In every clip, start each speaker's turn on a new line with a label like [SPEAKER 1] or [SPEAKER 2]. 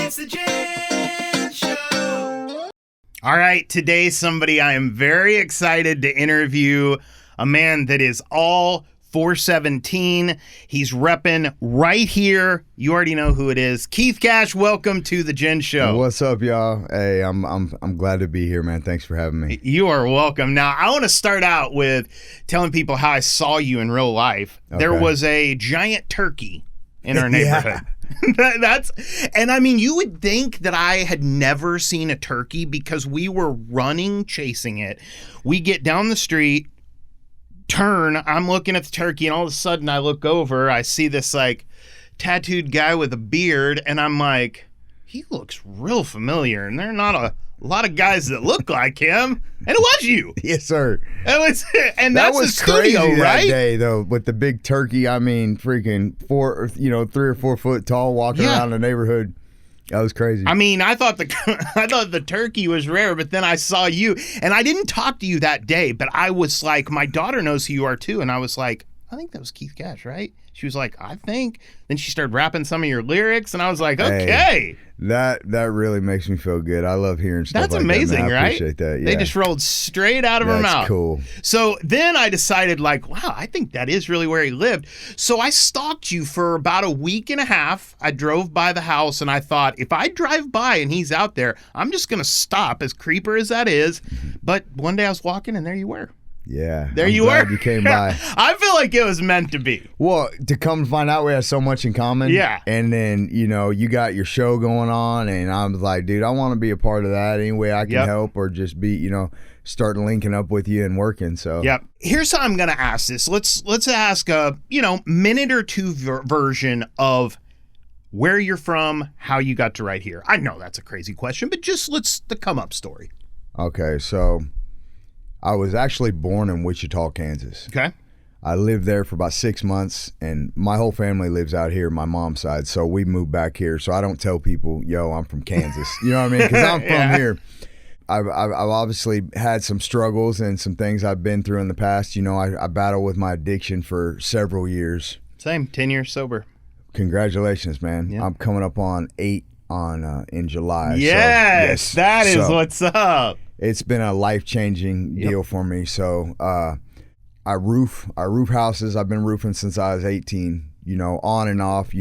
[SPEAKER 1] It's the Ginge Show.
[SPEAKER 2] All right, today somebody I am very excited to interview, a man that is all 417. He's repping right here. You already know who it is. Keith Cash, welcome to the Ginge Show.
[SPEAKER 3] What's up, y'all? Hey, I'm glad to be here, man. Thanks for having me.
[SPEAKER 2] You are welcome. Now, I want to start out with telling people how I saw you in real life. Okay. There was a giant turkey in our neighborhood. And I mean, you would think that I had never seen a turkey because we were running, chasing it. We get down the street, turn, I'm looking at the turkey, and all of a sudden I look over, I see this like tattooed guy with a beard, and I'm like, he looks real familiar, and there are not a lot of guys that look like him, and it was you.
[SPEAKER 3] Yes, sir.
[SPEAKER 2] And
[SPEAKER 3] that
[SPEAKER 2] that's
[SPEAKER 3] was
[SPEAKER 2] the studio,
[SPEAKER 3] crazy
[SPEAKER 2] right?
[SPEAKER 3] That day, though, with the big turkey. I mean, freaking 3 or 4 foot tall, walking around the neighborhood. That was crazy.
[SPEAKER 2] I mean, I thought the turkey was rare, but then I saw you, and I didn't talk to you that day, but I was like, my daughter knows who you are too, and I was like, I think that was Keith Cash, right? She was like, I think. Then she started rapping some of your lyrics, and I was like, okay.
[SPEAKER 3] Hey, that really makes me feel good. I love hearing stuff
[SPEAKER 2] That's
[SPEAKER 3] like
[SPEAKER 2] amazing,
[SPEAKER 3] that, man. I
[SPEAKER 2] right?
[SPEAKER 3] appreciate that. Yeah.
[SPEAKER 2] They just rolled straight out of her mouth.
[SPEAKER 3] That's cool.
[SPEAKER 2] So then I decided, like, wow, I think that is really where he lived. So I stalked you for about a week and a half. I drove by the house, and I thought, if I drive by and he's out there, I'm just going to stop, as creeper as that is. But one day I was walking, and there you were.
[SPEAKER 3] Yeah.
[SPEAKER 2] There
[SPEAKER 3] I'm
[SPEAKER 2] you
[SPEAKER 3] glad
[SPEAKER 2] were.
[SPEAKER 3] You came by.
[SPEAKER 2] I feel like it was meant to be.
[SPEAKER 3] Well, to come find out we have so much in common.
[SPEAKER 2] Yeah.
[SPEAKER 3] And then, you got your show going on, and I was like, dude, I want to be a part of that any way I can help, or just be, start linking up with you and working. So
[SPEAKER 2] yep. Here's how I'm going to ask this. Let's ask a, minute or two version of where you're from, how you got to right here. I know that's a crazy question, but just the come up story.
[SPEAKER 3] Okay, so I was actually born in Wichita, Kansas.
[SPEAKER 2] Okay.
[SPEAKER 3] I lived there for about 6 months, and my whole family lives out here, my mom's side. So we moved back here. So I don't tell people, yo, I'm from Kansas. You know what I mean? Because I'm from here. I've obviously had some struggles and some things I've been through in the past. I battled with my addiction for several years.
[SPEAKER 2] Same, 10 years sober.
[SPEAKER 3] Congratulations, man. Yep. I'm coming up on 8 in July.
[SPEAKER 2] Yes, that is what's up.
[SPEAKER 3] It's been a life-changing deal for me. So I roof houses. I've been roofing since I was 18, on and off.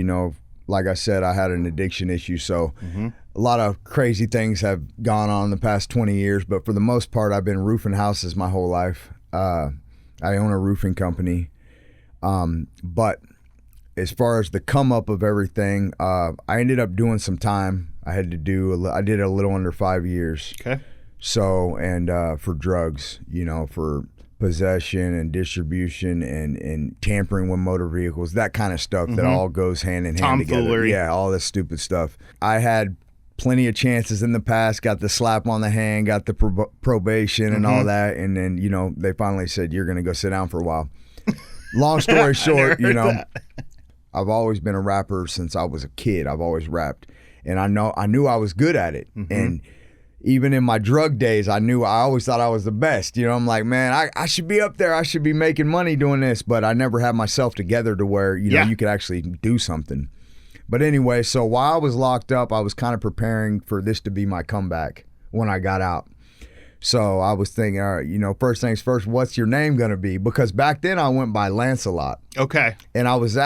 [SPEAKER 3] Like I said, I had an addiction issue. So a lot of crazy things have gone on in the past 20 years. But for the most part, I've been roofing houses my whole life. I own a roofing company. But as far as the come up of everything, I ended up doing some time. I did a little under 5 years.
[SPEAKER 2] Okay.
[SPEAKER 3] So, and for drugs, for possession and distribution and tampering with motor vehicles, that kind of stuff that all goes hand in hand together.
[SPEAKER 2] Tomfoolery.
[SPEAKER 3] Yeah, all this stupid stuff. I had plenty of chances in the past, got the slap on the hand, got the probation and all that. And then, they finally said, you're going to go sit down for a while. Long story short, I've always been a rapper since I was a kid. I've always rapped. And I knew I was good at it. And even in my drug days, I always thought I was the best. I'm like, man, I should be up there. I should be making money doing this. But I never had myself together to where, you could actually do something. But anyway, so while I was locked up, I was kind of preparing for this to be my comeback when I got out. So I was thinking, all right, first things first, what's your name going to be? Because back then I went by Lance a lot.
[SPEAKER 2] Okay.
[SPEAKER 3] And I was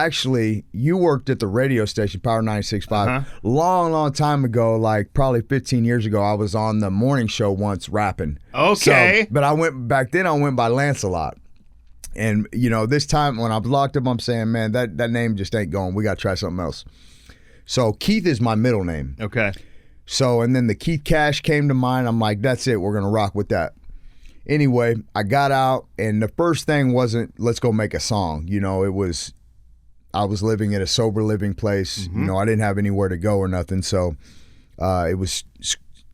[SPEAKER 3] you worked at the radio station, Power 96.5, long time ago, like probably 15 years ago. I was on the morning show once rapping.
[SPEAKER 2] Okay.
[SPEAKER 3] But I went by Lance a lot. And, this time when I was locked up, I'm saying, man, that name just ain't going. We got to try something else. So Keith is my middle name.
[SPEAKER 2] Okay.
[SPEAKER 3] So, and then the Keith Cash came to mind. I'm like, that's it. We're going to rock with that. Anyway, I got out, and the first thing wasn't, let's go make a song. I was living at a sober living place. I didn't have anywhere to go or nothing. So it was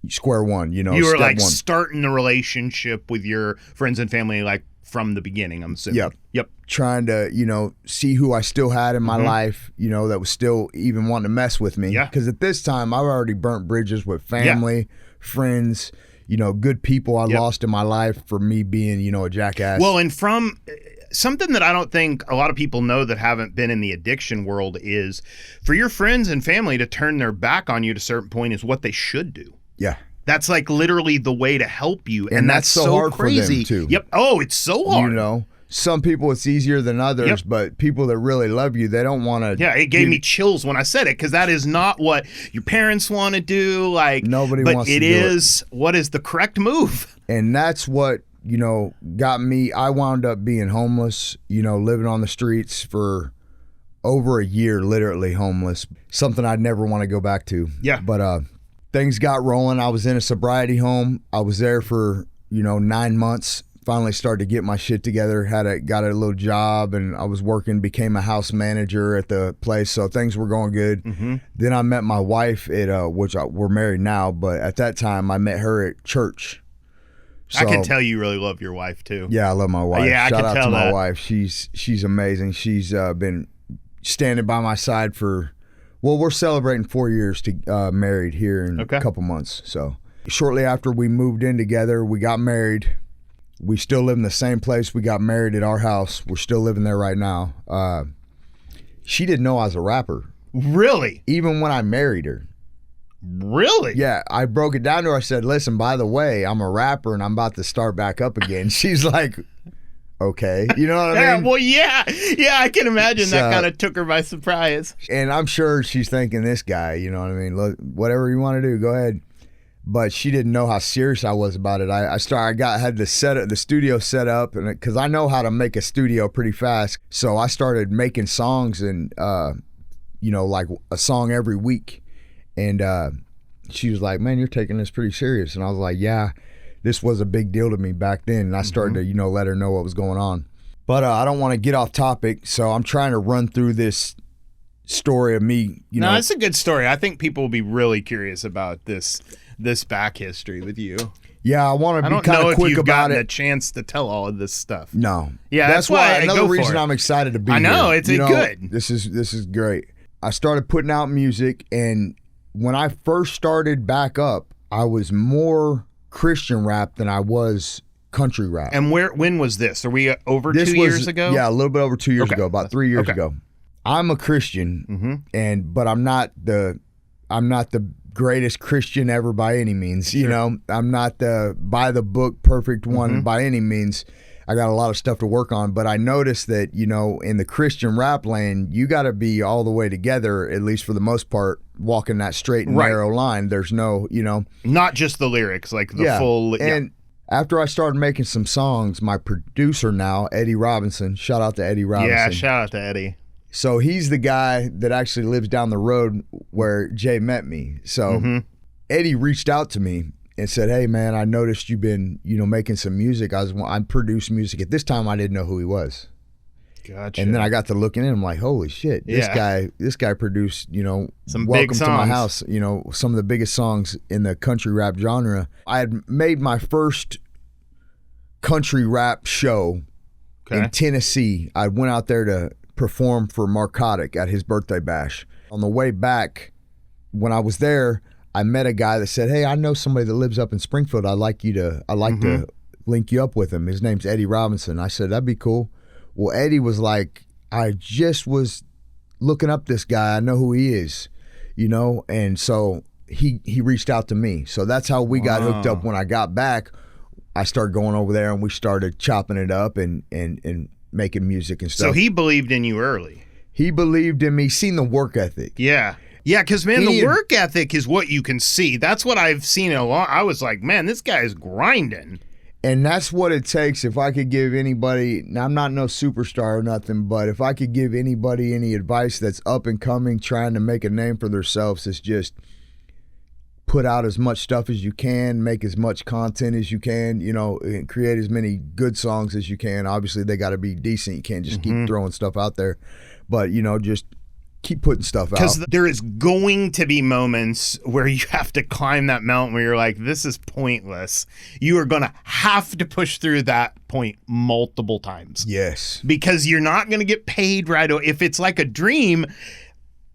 [SPEAKER 3] square one, You were
[SPEAKER 2] like starting the relationship with your friends and family, like from the beginning, I'm assuming.
[SPEAKER 3] Yep. Trying to, see who I still had in my life, that was still even wanting to mess with me.
[SPEAKER 2] Yeah.
[SPEAKER 3] Because at this time, I've already burnt bridges with family, friends, good people I lost in my life for me being, a jackass.
[SPEAKER 2] Well, and from something that I don't think a lot of people know that haven't been in the addiction world is for your friends and family to turn their back on you at a certain point is what they should do.
[SPEAKER 3] Yeah.
[SPEAKER 2] That's like literally the way to help you.
[SPEAKER 3] And that's so hard
[SPEAKER 2] crazy.
[SPEAKER 3] for them too.
[SPEAKER 2] Yep. Oh, it's so hard.
[SPEAKER 3] You know, some people it's easier than others,
[SPEAKER 2] Yep.
[SPEAKER 3] but people that really love you, they don't want to.
[SPEAKER 2] Yeah, it gave me chills when I said it because that is not what your parents want to do. Like
[SPEAKER 3] Nobody
[SPEAKER 2] but
[SPEAKER 3] wants
[SPEAKER 2] it
[SPEAKER 3] to do
[SPEAKER 2] is what is the correct move.
[SPEAKER 3] And that's what, you know, got me. I wound up being homeless, you know, living on the streets for over a year, literally homeless. Something I'd never want to go back to.
[SPEAKER 2] Yeah.
[SPEAKER 3] But things got rolling. I was in a sobriety home. I was there for, 9 months. Finally started to get my shit together. Got a little job, and I was working. Became a house manager at the place, so things were going good.
[SPEAKER 2] Mm-hmm.
[SPEAKER 3] Then I met my wife at we're married now, but at that time I met her at church.
[SPEAKER 2] I can
[SPEAKER 3] So-
[SPEAKER 2] tell you really love your wife too.
[SPEAKER 3] Yeah, I love my wife.
[SPEAKER 2] Yeah, I
[SPEAKER 3] Shout
[SPEAKER 2] can
[SPEAKER 3] out
[SPEAKER 2] tell
[SPEAKER 3] to my
[SPEAKER 2] that.
[SPEAKER 3] wife. She's amazing. She's been standing by my side for, we're celebrating 4 years to married here in a couple months. So shortly after we moved in together, we got married. We still live in the same place. We got married at our house. We're still living there right now. She didn't know I was a rapper,
[SPEAKER 2] Really?
[SPEAKER 3] even when I married her.
[SPEAKER 2] Really?
[SPEAKER 3] Yeah, I broke it down to her. I said, listen, by the way, I'm a rapper and I'm about to start back up again. She's like, okay. You know what I
[SPEAKER 2] Yeah,
[SPEAKER 3] mean?
[SPEAKER 2] well, yeah. Yeah, I can imagine that
[SPEAKER 3] So-
[SPEAKER 2] kind of took her by surprise.
[SPEAKER 3] And I'm sure she's thinking, this guy, you know what I mean? Look, whatever you want to do, go ahead. But she didn't know how serious I was about it. I had the studio set up, and because I know how to make a studio pretty fast, so I started making songs and like a song every week. And she was like, "Man, you're taking this pretty serious." And I was like, "Yeah, this was a big deal to me back then." And I started to let her know what was going on. But I don't want to get off topic, so I'm trying to run through this story of me.
[SPEAKER 2] No, it's a good story. I think people will be really curious about this back history with you.
[SPEAKER 3] Yeah, I want to
[SPEAKER 2] I
[SPEAKER 3] be
[SPEAKER 2] don't
[SPEAKER 3] kind
[SPEAKER 2] know
[SPEAKER 3] of
[SPEAKER 2] if
[SPEAKER 3] quick
[SPEAKER 2] you've
[SPEAKER 3] about
[SPEAKER 2] gotten a
[SPEAKER 3] it.
[SPEAKER 2] chance to tell all of this stuff.
[SPEAKER 3] No.
[SPEAKER 2] Yeah, that's why I
[SPEAKER 3] another
[SPEAKER 2] go for
[SPEAKER 3] reason
[SPEAKER 2] it.
[SPEAKER 3] I'm excited to be
[SPEAKER 2] I know,
[SPEAKER 3] here.
[SPEAKER 2] it's good.
[SPEAKER 3] This is great. I started putting out music, and when I first started back up, I was more Christian rap than I was country rap.
[SPEAKER 2] And when was this? Are we over
[SPEAKER 3] This
[SPEAKER 2] 2
[SPEAKER 3] was,
[SPEAKER 2] years ago?
[SPEAKER 3] Yeah, a little bit over 2 years
[SPEAKER 2] Okay.
[SPEAKER 3] ago, about 3 years
[SPEAKER 2] Okay.
[SPEAKER 3] ago. I'm a Christian, but I'm not the greatest Christian ever by any means. You know, I'm not the by the book perfect one by any means. I got a lot of stuff to work on, but I noticed that, in the Christian rap lane, you got to be all the way together, at least for the most part, walking that straight and
[SPEAKER 2] Right.
[SPEAKER 3] narrow line. There's no,
[SPEAKER 2] Not just the lyrics, like the full.
[SPEAKER 3] And after I started making some songs, my producer now, Eddie Robinson, shout out to Eddie Robinson.
[SPEAKER 2] Yeah, shout out to Eddie.
[SPEAKER 3] So he's the guy that actually lives down the road where Jay met me. So Eddie reached out to me and said, "Hey man, I noticed you've been, making some music. I produced music. At this time I didn't know who he was.
[SPEAKER 2] Gotcha.
[SPEAKER 3] And then I got to looking in, I'm like, holy shit, this guy produced,
[SPEAKER 2] Some big
[SPEAKER 3] Welcome to My
[SPEAKER 2] songs.
[SPEAKER 3] House, some of the biggest songs in the country rap genre. I had made my first country rap show in Tennessee. I went out there to perform for Marcotic at his birthday bash. On the way back, when I was there, I met a guy that said, "Hey, I know somebody that lives up in Springfield. I'd like to link you up with him. His name's Eddie Robinson." I said, "That'd be cool." Well, Eddie was like, "I just was looking up this guy. I know who he is, and so he reached out to me. So that's how we got hooked up. When I got back, I started going over there and we started chopping it up and making music and stuff.
[SPEAKER 2] So he believed in you early.
[SPEAKER 3] He believed in me, seen the work ethic.
[SPEAKER 2] Yeah. Yeah, because, man, the
[SPEAKER 3] He-
[SPEAKER 2] work ethic is what you can see. That's what I've seen a lot. I was like, man, this guy is grinding.
[SPEAKER 3] And that's what it takes. If I could give anybody, now I'm not no superstar or nothing, but if I could give anybody any advice that's up and coming, trying to make a name for themselves, it's just put out as much stuff as you can, make as much content as you can, and create as many good songs as you can. Obviously, they got to be decent. You can't just keep throwing stuff out there. But, just keep putting stuff out.
[SPEAKER 2] Because there is going to be moments where you have to climb that mountain where you're like, this is pointless. You are going to have to push through that point multiple times.
[SPEAKER 3] Yes.
[SPEAKER 2] Because you're not going to get paid right away. If it's like a dream,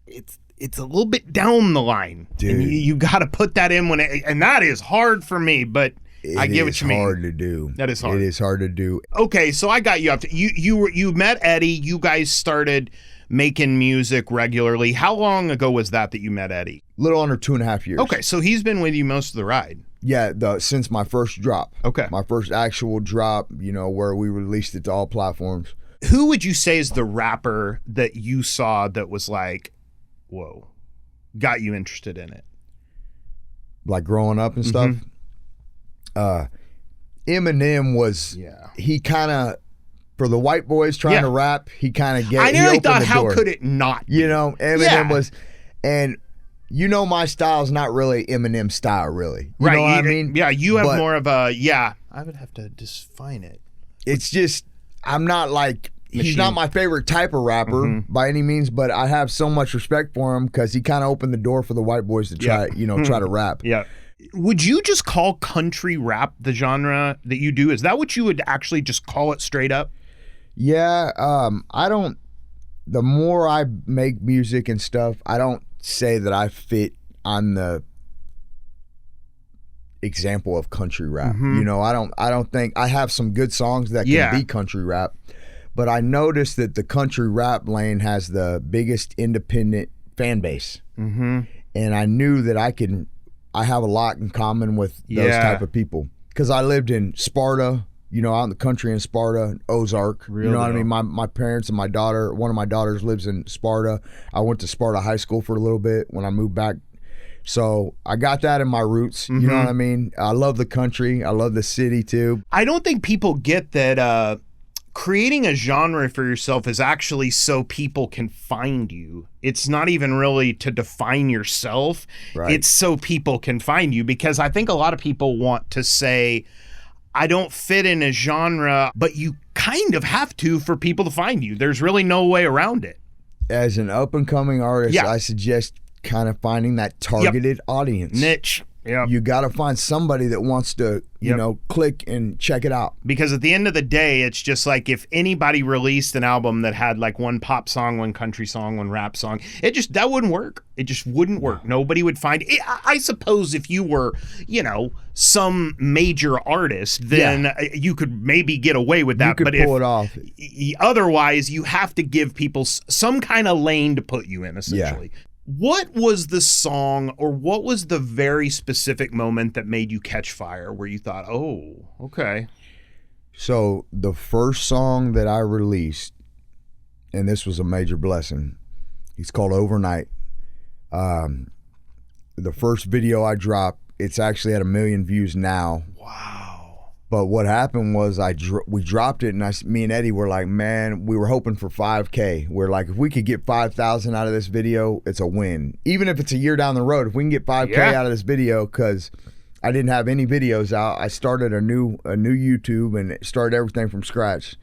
[SPEAKER 2] it's a little bit down the line.
[SPEAKER 3] Dude.
[SPEAKER 2] And you got to put that in and that is hard for me, but I get what you mean.
[SPEAKER 3] It is hard to do.
[SPEAKER 2] That is hard.
[SPEAKER 3] It is hard to do.
[SPEAKER 2] Okay, so I got you up to you met Eddie. You guys started making music regularly. How long ago was that you met Eddie?
[SPEAKER 3] Little under 2.5 years.
[SPEAKER 2] Okay, so he's been with you most of the ride.
[SPEAKER 3] Yeah, since my first drop.
[SPEAKER 2] Okay.
[SPEAKER 3] My first actual drop, where we released it to all platforms.
[SPEAKER 2] Who would you say is the rapper that you saw that was like, whoa, got you interested in it?
[SPEAKER 3] Like growing up and stuff? Eminem was, he kind of, for the white boys trying to rap, he kind of
[SPEAKER 2] I nearly thought, how could it not be?
[SPEAKER 3] Eminem was, and my style's not really Eminem style, really. You know what I mean?
[SPEAKER 2] Yeah, you have more of a, I would have to define it.
[SPEAKER 3] It's just, I'm not like, he's not my favorite type of rapper by any means, but I have so much respect for him because he kind of opened the door for the white boys to try, try to rap.
[SPEAKER 2] Yeah. Would you just call country rap the genre that you do? Is that what you would actually just call it straight up?
[SPEAKER 3] Yeah. I don't, the more I make music and stuff, I don't say that I fit on the example of country rap. I don't think, I have some good songs that can be country rap, but I noticed that the country rap lane has the biggest independent fan base. And I knew that I have a lot in common with those type of people because I lived in Sparta, out in the country in Sparta, Ozark. You know what I mean? My parents and one of my daughters lives in Sparta. I went to Sparta High School for a little bit when I moved back. So I got that in my roots. You know what I mean? I love the country. I love the city too.
[SPEAKER 2] I don't think people get that creating a genre for yourself is actually so people can find you. It's not even really to define yourself. Right. It's so people can find you, because I think a lot of people want to say, I don't fit in a genre, but you kind of have to for people to find you. There's really no way around it.
[SPEAKER 3] As an up-and-coming artist, I suggest kind of finding that targeted audience.
[SPEAKER 2] Niche. Yeah.
[SPEAKER 3] You got to find somebody that wants to, click and check it out.
[SPEAKER 2] Because at the end of the day, it's just like if anybody released an album that had like one pop song, one country song, one rap song, that wouldn't work. It just wouldn't work. Nobody would find it. I suppose if you were, some major artist, then you could maybe get away with that.
[SPEAKER 3] You could pull it off.
[SPEAKER 2] Otherwise, you have to give people some kind of lane to put you in, essentially. Yeah. What was the song, or what was the very specific moment that made you catch fire where you thought, oh, okay?
[SPEAKER 3] So the first song that I released, and this was a major blessing, it's called Overnight. The first video I dropped, it's actually at 1 million views now.
[SPEAKER 2] Wow.
[SPEAKER 3] But what happened was we dropped it, and me and Eddie were like, man, we were hoping for 5K. We're like, if we could get 5,000 out of this video, it's a win. Even if it's a year down the road, if we can get 5K out of this video, because I didn't have any videos out. I started a new YouTube and started everything from scratch.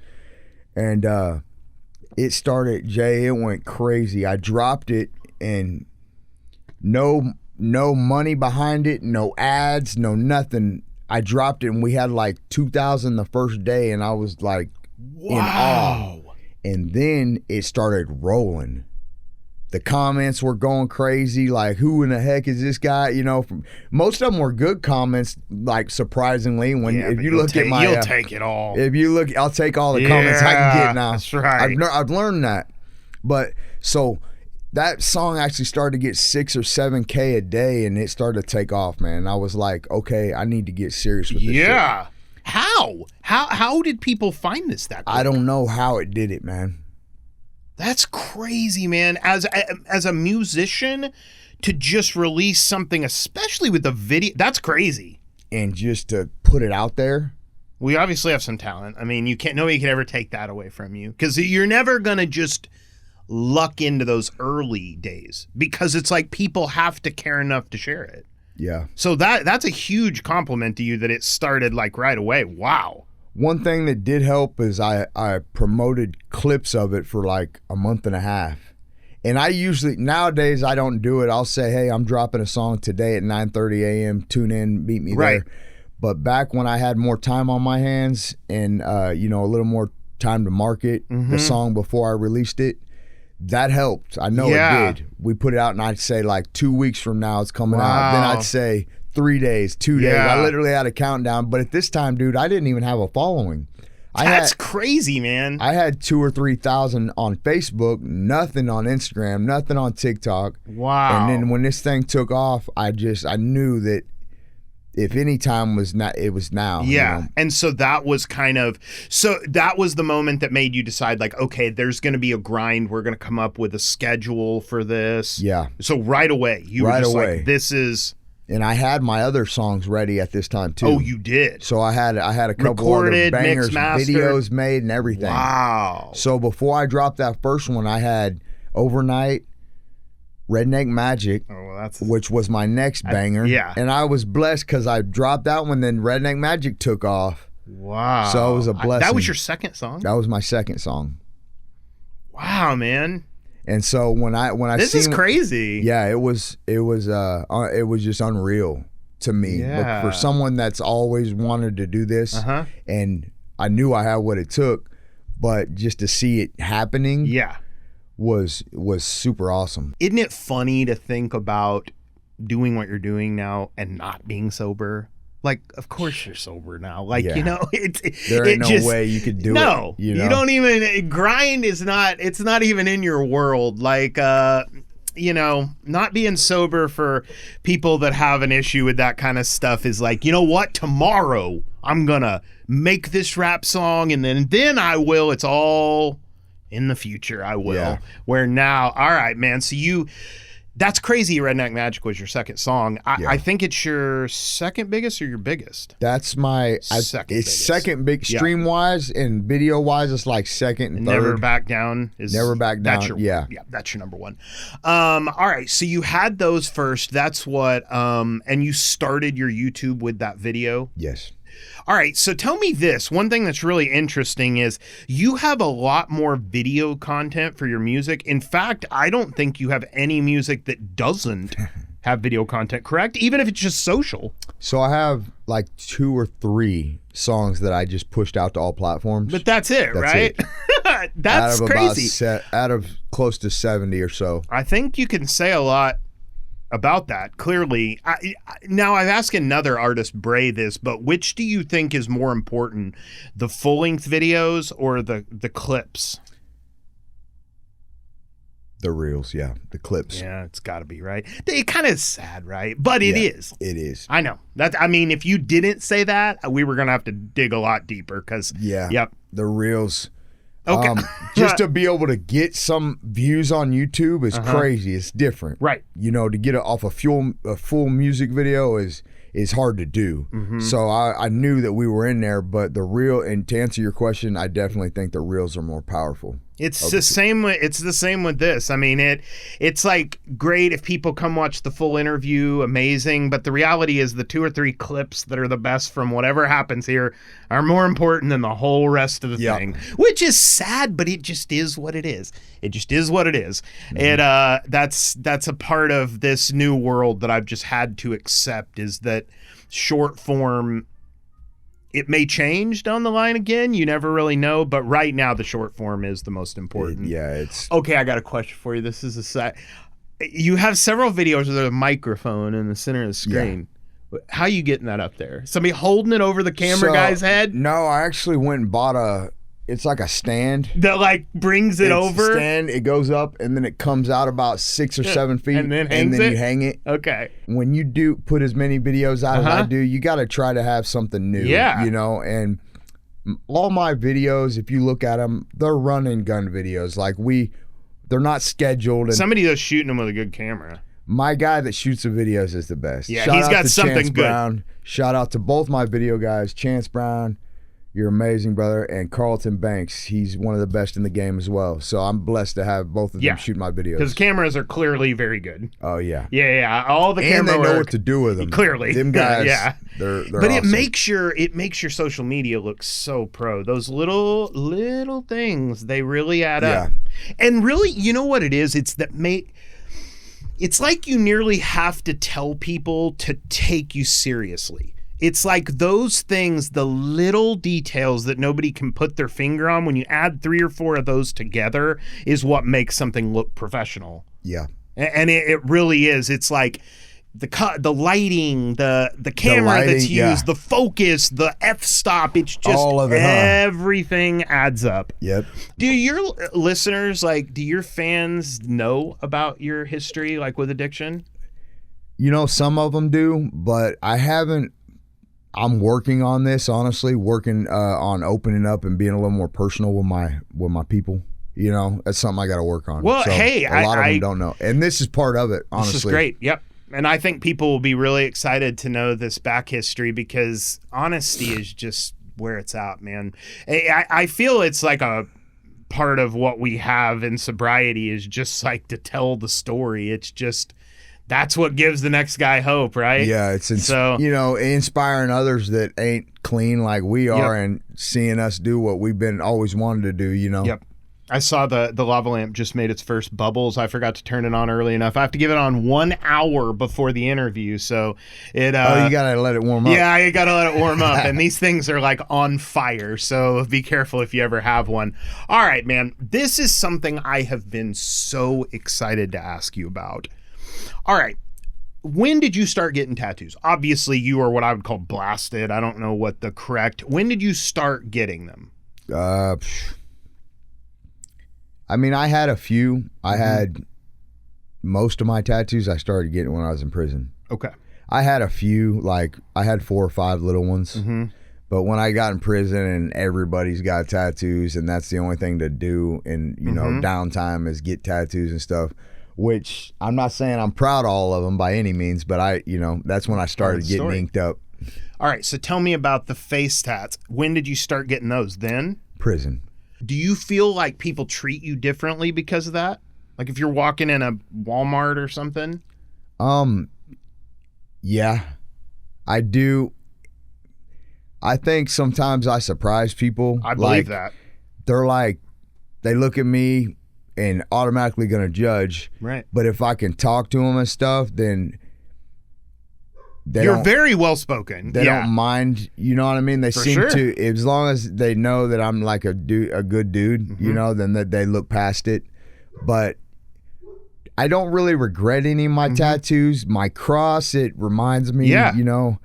[SPEAKER 3] And it started, Jay, it went crazy. I dropped it, and no money behind it, no ads, no nothing. I dropped it, and we had like 2,000 the first day, and I was like in awe. And then it started rolling. The comments were going crazy, like, who in the heck is this guy? Most of them were good comments, like, surprisingly. If you look at my,
[SPEAKER 2] you'll take it all.
[SPEAKER 3] If you look, I'll take all the comments I can get now.
[SPEAKER 2] That's right.
[SPEAKER 3] I've learned that. But so that song actually started to get 6 or 7K a day, and it started to take off, man. And I was like, okay, I need to get serious with this shit.
[SPEAKER 2] Yeah. How did people find this that quick?
[SPEAKER 3] I don't know how it did it, man.
[SPEAKER 2] That's crazy, man. As a musician, to just release something, especially with the video, that's crazy.
[SPEAKER 3] And just to put it out there.
[SPEAKER 2] We obviously have some talent. I mean, nobody can ever take that away from you, because you're never gonna just luck into those early days, because it's like people have to care enough to share it.
[SPEAKER 3] Yeah.
[SPEAKER 2] So that's a huge compliment to you that it started like right away. Wow.
[SPEAKER 3] One thing that did help is I promoted clips of it for like a month and a half. And I usually, nowadays, I don't do it. I'll say, hey, I'm dropping a song today at 9:30 a.m. Tune in, meet me there. But back when I had more time on my hands and, a little more time to market the song before I released it, that helped. I know it did. We put it out, and I'd say like 2 weeks from now it's coming out. Then I'd say 3 days, 2 days.
[SPEAKER 2] Yeah.
[SPEAKER 3] I literally had a countdown. But at this time, dude, I didn't even have a following.
[SPEAKER 2] That's crazy, man.
[SPEAKER 3] I had 2,000 or 3,000 on Facebook, nothing on Instagram, nothing on TikTok.
[SPEAKER 2] Wow.
[SPEAKER 3] And then when this thing took off, I knew that if any time was not, it was now.
[SPEAKER 2] Yeah.
[SPEAKER 3] You know?
[SPEAKER 2] And so that was that was the moment that made you decide, like, okay, there's going to be a grind. We're going to come up with a schedule for this.
[SPEAKER 3] Yeah.
[SPEAKER 2] So right away, you were just like, this is.
[SPEAKER 3] And I had my other songs ready at this time too.
[SPEAKER 2] Oh, you did?
[SPEAKER 3] So I had a couple
[SPEAKER 2] Recorded,
[SPEAKER 3] other bangers,
[SPEAKER 2] mixed, mastered.
[SPEAKER 3] videos made and everything.
[SPEAKER 2] Wow.
[SPEAKER 3] So before I dropped that first one, I had Overnight, Redneck Magic, which was my next banger.
[SPEAKER 2] Yeah.
[SPEAKER 3] And I was blessed because I dropped that one, then Redneck Magic took off.
[SPEAKER 2] Wow.
[SPEAKER 3] So it was a blessing.
[SPEAKER 2] That was your second song?
[SPEAKER 3] That was my second song.
[SPEAKER 2] Wow, man.
[SPEAKER 3] And so when I
[SPEAKER 2] this is crazy.
[SPEAKER 3] Yeah, it was just unreal to me.
[SPEAKER 2] Yeah.
[SPEAKER 3] But for someone that's always wanted to do this, and I knew I had what it took, but just to see it happening, was super awesome.
[SPEAKER 2] Isn't it funny to think about doing what you're doing now and not being sober? Like, of course you're sober now. Like, you know,
[SPEAKER 3] there ain't no way you could do it.
[SPEAKER 2] No,
[SPEAKER 3] you know?
[SPEAKER 2] You don't even, grind is not, it's not even in your world. Like, you know, not being sober for people that have an issue with that kind of stuff is like, you know what, tomorrow I'm gonna make this rap song and then I will. It's all in the future. I will.
[SPEAKER 3] Yeah.
[SPEAKER 2] Where now, all right, man. So that's crazy. Redneck Magic was your second song. I think it's your second biggest or your biggest.
[SPEAKER 3] That's my second big stream wise and video wise. It's like second and third.
[SPEAKER 2] Never Back Down is
[SPEAKER 3] Never Back Down.
[SPEAKER 2] That's your number one. All right, so you had those first. That's what. And you started your YouTube with that video.
[SPEAKER 3] Yes.
[SPEAKER 2] All right, so tell me this. One thing that's really interesting is you have a lot more video content for your music. In fact, I don't think you have any music that doesn't have video content, correct? Even if it's just social.
[SPEAKER 3] So I have like 2 or 3 songs that I just pushed out to all platforms.
[SPEAKER 2] But that's it, right? That's crazy.
[SPEAKER 3] Out of close to 70 or so.
[SPEAKER 2] I think you can say a lot about that, clearly. Now, I've asked another artist, Bray, this, but which do you think is more important, the full-length videos or the clips?
[SPEAKER 3] The reels, yeah. The clips.
[SPEAKER 2] Yeah, it's got to be, right? It kind of sad, right? But it is.
[SPEAKER 3] It is.
[SPEAKER 2] I know. I mean, if you didn't say that, we were going to have to dig a lot deeper because,
[SPEAKER 3] the reels.
[SPEAKER 2] Okay.
[SPEAKER 3] Just to be able to get some views on YouTube is crazy. It's different.
[SPEAKER 2] Right.
[SPEAKER 3] You know, to get it off a full music video is hard to do. So I knew that we were in there, but the reel, and to answer your question, I definitely think the reels are more powerful.
[SPEAKER 2] It's the same with this. I mean, it's like great if people come watch the full interview, amazing, but the reality is the 2 or 3 clips that are the best from whatever happens here are more important than the whole rest of the thing, which is sad, but it just is what it is. It just is what it is. That's a part of this new world that I've just had to accept, is that short form, it may change down the line again. You never really know. But right now, the short form is the most important. Okay, I got a question for you. This is a side. You have several videos with a microphone in the center of the screen. How you getting that up there? Somebody holding it over the camera guy's head?
[SPEAKER 3] No, I actually went and bought it's like a stand
[SPEAKER 2] that like brings it over.
[SPEAKER 3] Stand, it goes up and then it comes out about 6 or 7 feet,
[SPEAKER 2] and then
[SPEAKER 3] you hang it.
[SPEAKER 2] Okay.
[SPEAKER 3] When you do put as many videos out as I do, you got to try to have something new.
[SPEAKER 2] Yeah.
[SPEAKER 3] You know, and all my videos, if you look at them, they're run and gun videos. Like they're not scheduled. And
[SPEAKER 2] somebody that's shooting them with a good camera.
[SPEAKER 3] My guy that shoots the videos is the best.
[SPEAKER 2] Yeah, he's got something
[SPEAKER 3] Chance
[SPEAKER 2] good.
[SPEAKER 3] Brown. Shout out to both my video guys, Chance Brown. You're amazing, brother. And Carlton Banks, he's one of the best in the game as well. So I'm blessed to have both of them shoot my videos.
[SPEAKER 2] Because cameras are clearly very good.
[SPEAKER 3] Oh, yeah.
[SPEAKER 2] Yeah. All the
[SPEAKER 3] and
[SPEAKER 2] camera
[SPEAKER 3] they know
[SPEAKER 2] work,
[SPEAKER 3] what to do with them.
[SPEAKER 2] Clearly.
[SPEAKER 3] Them guys,
[SPEAKER 2] yeah.
[SPEAKER 3] they're
[SPEAKER 2] but
[SPEAKER 3] awesome.
[SPEAKER 2] it makes your social media look so pro. Those little things, they really add up. And really, you know what it is? It's like you nearly have to tell people to take you seriously. It's like those things, the little details that nobody can put their finger on, when you add 3 or 4 of those together is what makes something look professional.
[SPEAKER 3] Yeah.
[SPEAKER 2] And it really is. It's like the lighting, the camera that's used, the focus, the f-stop, it's just
[SPEAKER 3] all of it,
[SPEAKER 2] everything adds up.
[SPEAKER 3] Yep.
[SPEAKER 2] Do your listeners, like, do your fans know about your history, like, with addiction?
[SPEAKER 3] You know, some of them do, but I haven't. I'm working on this, honestly, working on opening up and being a little more personal with my people. You know, that's something I got to work on.
[SPEAKER 2] Well,
[SPEAKER 3] so
[SPEAKER 2] hey,
[SPEAKER 3] a lot of them don't know, and this is part of it. Honestly,
[SPEAKER 2] this is great. Yep. And I think people will be really excited to know this back history because honesty is just where it's at, man. I feel it's like a part of what we have in sobriety is just like to tell the story. It's just, that's what gives the next guy hope, right?
[SPEAKER 3] Yeah, it's you know, inspiring others that ain't clean like we are, and seeing us do what we've been always wanted to do, you know.
[SPEAKER 2] Yep. I saw the lava lamp just made its first bubbles. I forgot to turn it on early enough. I have to give it on 1 hour before the interview, so it.
[SPEAKER 3] Oh, you gotta let it warm up.
[SPEAKER 2] Yeah, you gotta let it warm up, and these things are like on fire. So be careful if you ever have one. All right, man. This is something I have been so excited to ask you about. All right. When did you start getting tattoos? Obviously, you are what I would call blasted. I don't know what the correct. When did you start getting them?
[SPEAKER 3] I mean, I had a few. I had most of my tattoos I started getting when I was in prison.
[SPEAKER 2] Okay.
[SPEAKER 3] I had a few, like I had 4 or 5 little ones. But when I got in prison and everybody's got tattoos and that's the only thing to do in, you know, downtime is get tattoos and stuff, which I'm not saying I'm proud of all of them by any means, but you know, that's when I started getting inked up.
[SPEAKER 2] All right. So tell me about the face tats. When did you start getting those? Then?
[SPEAKER 3] Prison.
[SPEAKER 2] Do you feel like people treat you differently because of that? Like if you're walking in a Walmart or something?
[SPEAKER 3] Yeah, I do. I think sometimes I surprise people.
[SPEAKER 2] I believe that.
[SPEAKER 3] They're like, they look at me and automatically going to judge.
[SPEAKER 2] Right.
[SPEAKER 3] But if I can talk to them and stuff, then
[SPEAKER 2] you're very well spoken.
[SPEAKER 3] They don't mind, you know what I mean? They seem to, as long as they know that I'm like a good dude, you know, then they look past it. But I don't really regret any of my tattoos. My cross, it reminds me, you know,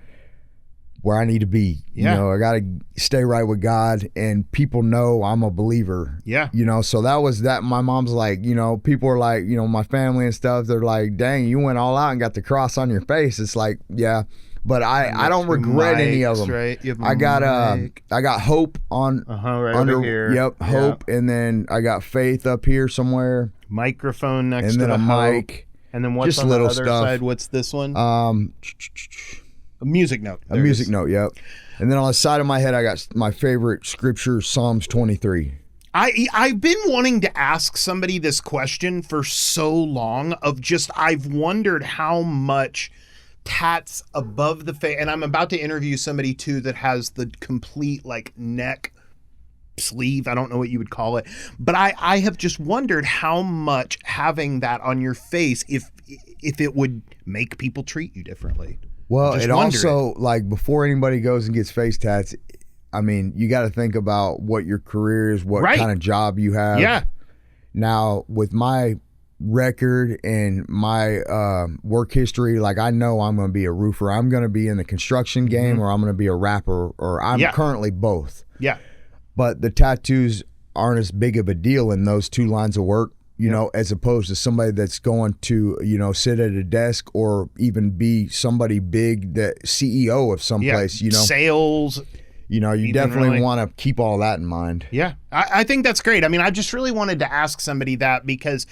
[SPEAKER 3] where I need to be. You know, I got to stay right with God, and people know I'm a believer. Yeah. You know, so that was that. My mom's like, you know, people are like, you know, my family and stuff, they're like, dang, you went all out and got the cross on your face. It's like, yeah. But I don't regret any of them. Right. I got hope on
[SPEAKER 2] right under here.
[SPEAKER 3] Yep, hope, and then I got faith up here somewhere.
[SPEAKER 2] Microphone next
[SPEAKER 3] and
[SPEAKER 2] to
[SPEAKER 3] then
[SPEAKER 2] the
[SPEAKER 3] a mic.
[SPEAKER 2] And then what's
[SPEAKER 3] just
[SPEAKER 2] on
[SPEAKER 3] little
[SPEAKER 2] the other
[SPEAKER 3] stuff.
[SPEAKER 2] side? What's this one? A music note.
[SPEAKER 3] A music note, yep. And then on the side of my head, I got my favorite scripture, Psalms 23.
[SPEAKER 2] I've been wanting to ask somebody this question for so long of just, I've wondered how much tats above the face, and I'm about to interview somebody too that has the complete like neck sleeve, I don't know what you would call it, but I have just wondered how much having that on your face, if it would make people treat you differently.
[SPEAKER 3] Well, it also, like, before anybody goes and gets face tats, I mean, you got to think about what your career is, what kind of job you have. Yeah. Now, with my record and my work history, like, I know I'm going to be a roofer. I'm going to be in the construction game, or I'm going to be a rapper, or I'm currently both. Yeah. But the tattoos aren't as big of a deal in those 2 lines of work. You know, as opposed to somebody that's going to, you know, sit at a desk or even be somebody big, that CEO of someplace, you know.
[SPEAKER 2] Sales.
[SPEAKER 3] You know, you definitely want to keep all that in mind.
[SPEAKER 2] Yeah, I think that's great. I mean, I just really wanted to ask somebody that because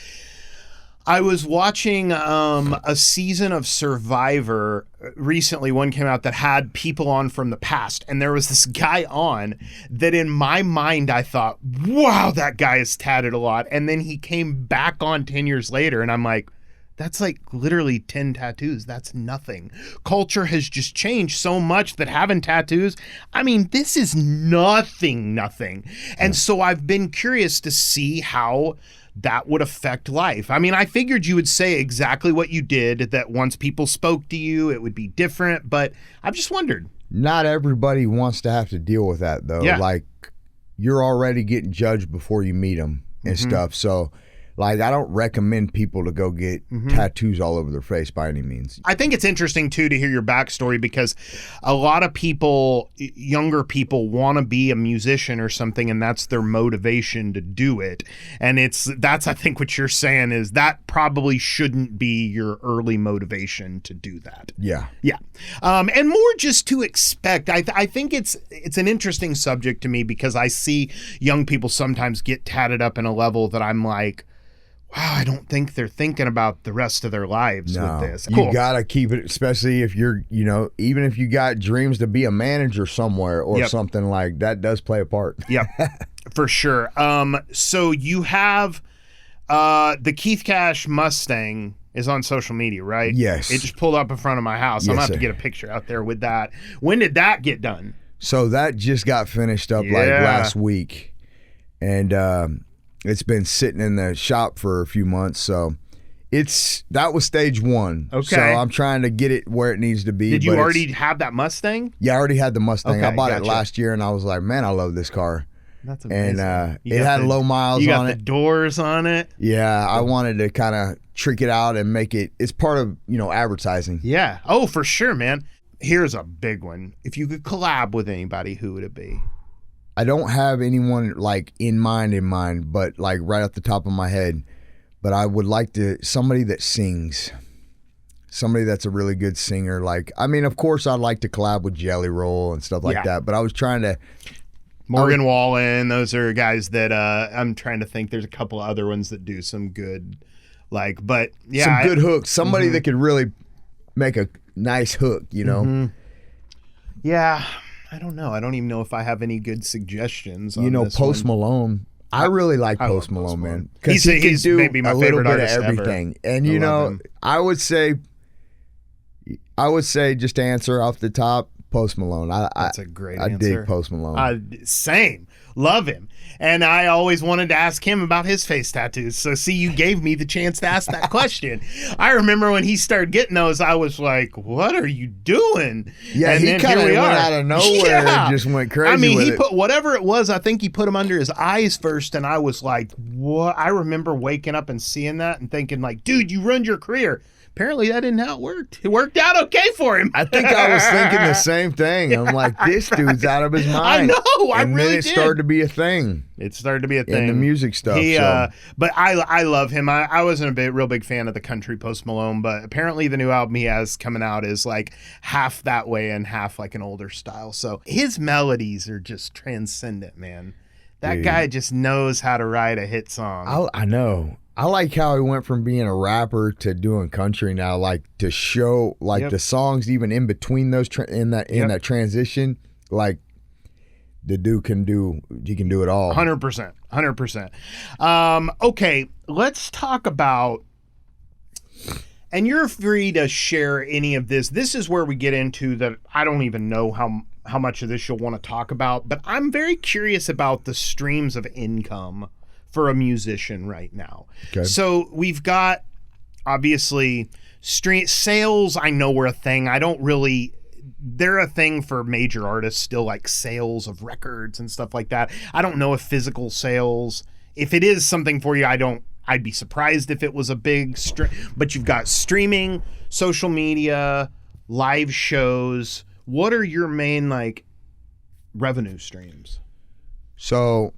[SPEAKER 2] I was watching a season of Survivor recently. One came out that had people on from the past, and there was this guy on that in my mind I thought, wow, that guy is tatted a lot. And then he came back on 10 years later, and I'm like, that's like literally 10 tattoos. That's nothing. Culture has just changed so much that having tattoos, I mean, this is nothing. And so I've been curious to see how that would affect life. I mean, I figured you would say exactly what you did, that once people spoke to you, it would be different, but I've just wondered.
[SPEAKER 3] Not everybody wants to have to deal with that, though. Yeah. Like, you're already getting judged before you meet them and stuff. So, Like, I don't recommend people to go get tattoos all over their face by any means.
[SPEAKER 2] I think it's interesting, too, to hear your backstory because a lot of people, younger people, want to be a musician or something, and that's their motivation to do it. And that's, I think, what you're saying is that probably shouldn't be your early motivation to do that.
[SPEAKER 3] Yeah.
[SPEAKER 2] Yeah. And more just to expect. I think it's an interesting subject to me because I see young people sometimes get tatted up in a level that I'm like, wow, I don't think they're thinking about the rest of their lives with this. Cool.
[SPEAKER 3] You got to keep it, especially if you're, even if you got dreams to be a manager somewhere or something like that does play a part.
[SPEAKER 2] Yep, for sure. So you have the Keith Cash Mustang is on social media, right?
[SPEAKER 3] Yes.
[SPEAKER 2] It just pulled up in front of my house. I'm going to have to get a picture out there with that. When did that get done?
[SPEAKER 3] So that just got finished up like last week. And, it's been sitting in the shop for a few months, so that was stage one.
[SPEAKER 2] Okay.
[SPEAKER 3] So I'm trying to get it where it needs to be.
[SPEAKER 2] Did you already have that Mustang?
[SPEAKER 3] Yeah, I already had the Mustang.
[SPEAKER 2] Okay,
[SPEAKER 3] I bought it last year, and I was like, man, I love this car.
[SPEAKER 2] That's amazing.
[SPEAKER 3] And it had low miles on it.
[SPEAKER 2] You got the doors on it.
[SPEAKER 3] Yeah, I wanted to kind of trick it out and make it. It's part of advertising.
[SPEAKER 2] Yeah. Oh, for sure, man. Here's a big one. If you could collab with anybody, who would it be?
[SPEAKER 3] I don't have anyone like in mind, but like right off the top of my head. But I would like somebody that sings, somebody that's a really good singer. Like, I mean, of course, I'd like to collab with Jelly Roll and stuff like that. But I was trying to.
[SPEAKER 2] Morgan Wallen, those are guys that I'm trying to think. There's a couple other ones that do some good, but yeah,
[SPEAKER 3] some good hooks. Somebody that could really make a nice hook,
[SPEAKER 2] Yeah. I don't know. I don't even know if I have any good suggestions.
[SPEAKER 3] Post Malone. I really like Post Malone, man. Because
[SPEAKER 2] he's
[SPEAKER 3] do
[SPEAKER 2] maybe my
[SPEAKER 3] a little
[SPEAKER 2] favorite
[SPEAKER 3] bit of
[SPEAKER 2] artist
[SPEAKER 3] everything.
[SPEAKER 2] ever.
[SPEAKER 3] And I would say just to answer off the top, Post Malone.
[SPEAKER 2] That's a great answer.
[SPEAKER 3] I dig Post Malone.
[SPEAKER 2] Same. Love him. And I always wanted to ask him about his face tattoos. So, see, you gave me the chance to ask that question. I remember when he started getting those, I was like, what are you doing?
[SPEAKER 3] Yeah, and he kind of went out of nowhere and just went crazy.
[SPEAKER 2] I mean, he put whatever it was, I think he put them under his eyes first. And I was like, what? I remember waking up and seeing that and thinking, like, dude, you ruined your career. Apparently that isn't how it worked. It worked out okay for him.
[SPEAKER 3] I think I was thinking the same thing. I'm like, this dude's out of his mind.
[SPEAKER 2] I know. I
[SPEAKER 3] and
[SPEAKER 2] really
[SPEAKER 3] then it
[SPEAKER 2] did.
[SPEAKER 3] started to be a thing.
[SPEAKER 2] It started to be a thing.
[SPEAKER 3] In the music stuff.
[SPEAKER 2] But I love him. I wasn't a real big fan of the country Post Malone, but apparently the new album he has coming out is like half that way and half like an older style. So his melodies are just transcendent, man. That guy just knows how to write a hit song.
[SPEAKER 3] I know. I like how he went from being a rapper to doing country now, like to show like the songs even in between those in that transition, like the dude can do it all.
[SPEAKER 2] 100%. Okay, let's talk about, and you're free to share any of this. This is where we get into that. I don't even know how much of this you'll want to talk about, but I'm very curious about the streams of income for a musician right now. Okay. So we've got obviously sales. I know we're a thing. They're a thing for major artists still, like sales of records and stuff like that. I don't know if physical sales, if it is something for you, I'd be surprised if it was a big but you've got streaming, social media, live shows. What are your main revenue streams?
[SPEAKER 3] So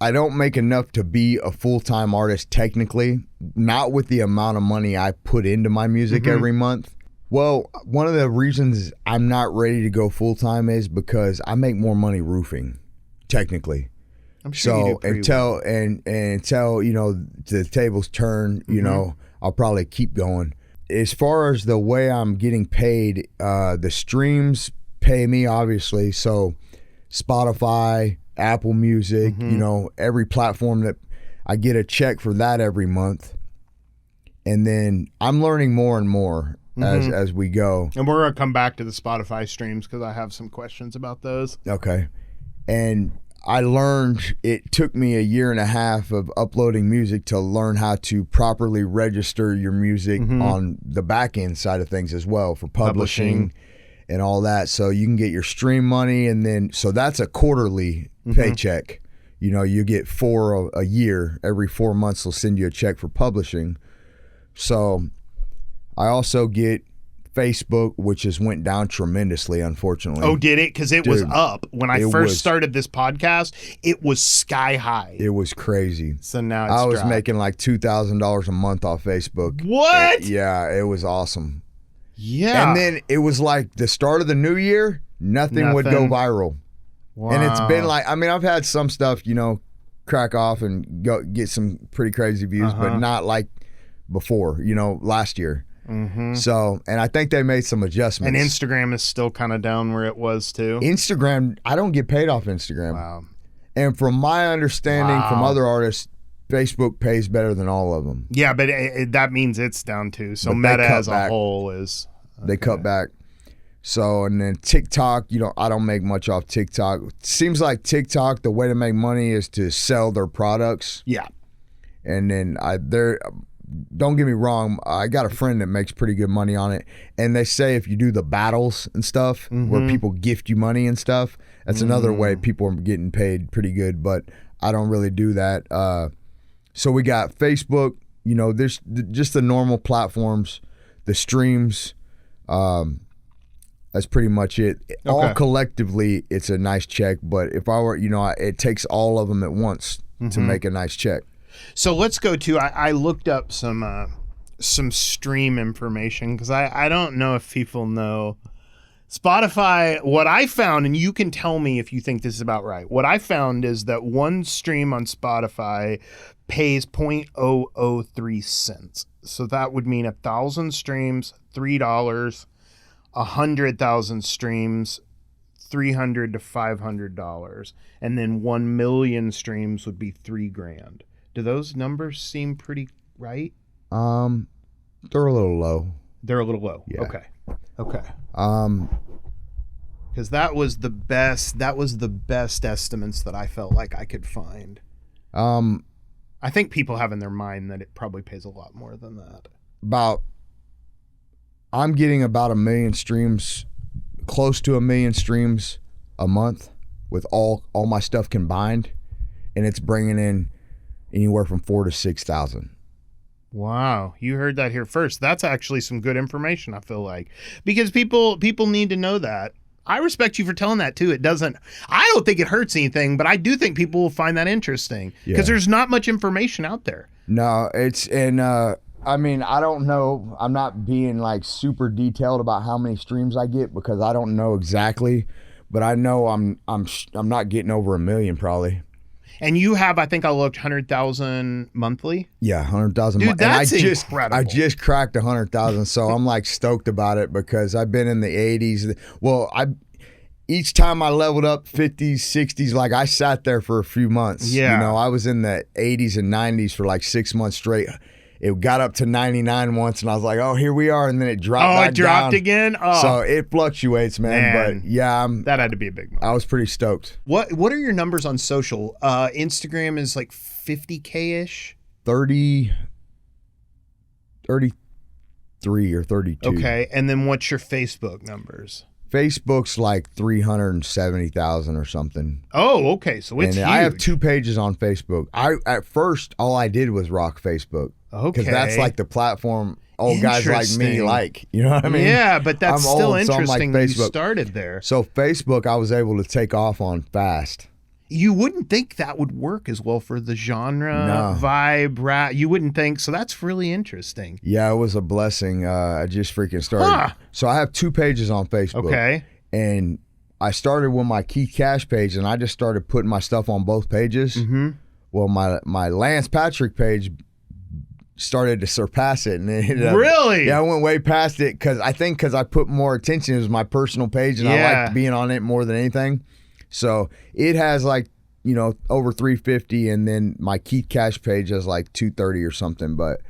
[SPEAKER 3] I don't make enough to be a full-time artist technically, not with the amount of money I put into my music every month. Well, one of the reasons I'm not ready to go full-time is because I make more money roofing, technically.
[SPEAKER 2] I'm sure you do pretty well.
[SPEAKER 3] Until the tables turn, I'll probably keep going. As far as the way I'm getting paid, the streams pay me, obviously. So Spotify, Apple Music, every platform that I get a check for that every month. And then I'm learning more and more as we go.
[SPEAKER 2] And we're going to come back to the Spotify streams because I have some questions about those.
[SPEAKER 3] Okay. And I learned, it took me a year and a half of uploading music to learn how to properly register your music on the back end side of things as well for publishing and all that. So you can get your stream money, and then so that's a quarterly paycheck, you get 4 a year. Every 4 months they'll send you a check for publishing. So I also get Facebook, which has went down tremendously, unfortunately.
[SPEAKER 2] Oh, did it? Because it was up. When I first started this podcast, it was sky high.
[SPEAKER 3] It was crazy.
[SPEAKER 2] So now it's
[SPEAKER 3] I was
[SPEAKER 2] dropped.
[SPEAKER 3] making like $2,000 a month off Facebook.
[SPEAKER 2] What?
[SPEAKER 3] Yeah, it was awesome.
[SPEAKER 2] Yeah.
[SPEAKER 3] And then it was like the start of the new year, nothing would go viral.
[SPEAKER 2] Wow.
[SPEAKER 3] And it's been like, I mean, I've had some stuff, crack off and get some pretty crazy views, but not like before, last year. Mm-hmm. So, and I think they made some adjustments.
[SPEAKER 2] And Instagram is still kind of down where it was too.
[SPEAKER 3] Instagram, I don't get paid off Instagram.
[SPEAKER 2] Wow.
[SPEAKER 3] And from my understanding from other artists, Facebook pays better than all of them.
[SPEAKER 2] Yeah, but that means it's down too. So Meta as a whole is... Okay.
[SPEAKER 3] They cut back. So, and then TikTok, I don't make much off TikTok. Seems like TikTok, the way to make money is to sell their products.
[SPEAKER 2] Yeah.
[SPEAKER 3] And then don't get me wrong, I got a friend that makes pretty good money on it. And they say if you do the battles and stuff, where people gift you money and stuff, that's another way people are getting paid pretty good. But I don't really do that. So we got Facebook, there's just the normal platforms, the streams. That's pretty much it. Okay. All collectively, it's a nice check. But if I were, it takes all of them at once to make a nice check.
[SPEAKER 2] So let's go to. I looked up some stream information because I don't know if people know Spotify. What I found, and you can tell me if you think this is about right. What I found is that one stream on Spotify pays 0.003 cents. So that would mean 1,000 streams, $3. 100,000 streams, $300 to $500, and then 1 million streams would be $3,000. Do those numbers seem pretty right?
[SPEAKER 3] They're a little low.
[SPEAKER 2] They're a little low.
[SPEAKER 3] Yeah.
[SPEAKER 2] Okay. Because that was the best. That was the best estimates that I felt like I could find. I think people have in their mind that it probably pays a lot more than that.
[SPEAKER 3] I'm getting about 1 million streams, close to 1 million streams a month with all my stuff combined, and it's bringing in anywhere from 4,000 to 6,000. Wow,
[SPEAKER 2] you heard that here first. That's actually some good information, I feel like, because people need to know that. I respect you for telling that too. I don't think it hurts anything, but I do think people will find that interesting because there's not much information out there.
[SPEAKER 3] No, I mean, I don't know. I'm not being like super detailed about how many streams I get because I don't know exactly, but I know I'm not getting over 1 million probably.
[SPEAKER 2] And you have, I think I looked, 100,000 monthly.
[SPEAKER 3] Yeah, 100,000.
[SPEAKER 2] Dude, that's incredible.
[SPEAKER 3] I just cracked 100,000, so I'm like stoked about it because I've been in the 80s. Well, each time I leveled up 50s, 60s, like I sat there for a few months.
[SPEAKER 2] Yeah,
[SPEAKER 3] I was in the 80s and 90s for like 6 months straight. It got up to 99 once, and I was like, "Oh, here we are," and then it dropped.
[SPEAKER 2] Oh, it dropped down again. Oh,
[SPEAKER 3] so it fluctuates, man. But yeah,
[SPEAKER 2] that had to be a big month.
[SPEAKER 3] I was pretty stoked.
[SPEAKER 2] What are your numbers on social? Instagram is like 50K ish.
[SPEAKER 3] 33 or 32.
[SPEAKER 2] Okay, and then what's your Facebook numbers?
[SPEAKER 3] Facebook's like 370,000 or something.
[SPEAKER 2] Oh, okay, so it's huge.
[SPEAKER 3] I have 2 pages on Facebook. At first all I did was rock Facebook.
[SPEAKER 2] Okay.
[SPEAKER 3] Because that's like the platform old guys like me like. You know what I mean?
[SPEAKER 2] Yeah, but that's
[SPEAKER 3] I'm
[SPEAKER 2] still
[SPEAKER 3] old,
[SPEAKER 2] interesting
[SPEAKER 3] so I'm like
[SPEAKER 2] that
[SPEAKER 3] Facebook.
[SPEAKER 2] You started there.
[SPEAKER 3] So Facebook I was able to take off on fast.
[SPEAKER 2] You wouldn't think that would work as well for the genre, vibe, rap. You wouldn't think. So that's really interesting.
[SPEAKER 3] Yeah, it was a blessing. I just freaking started. Huh. So I have 2 pages on Facebook.
[SPEAKER 2] Okay.
[SPEAKER 3] And I started with my Keith Cash page, and I just started putting my stuff on both pages. Mm-hmm. Well, my Lance Patrick page started to surpass it, and it ended up,
[SPEAKER 2] really,
[SPEAKER 3] I went way past it because I put more attention. It was my personal page, and I liked being on it more than anything. So it has like over 350, and then my Keith Cash page has like 230 or something. But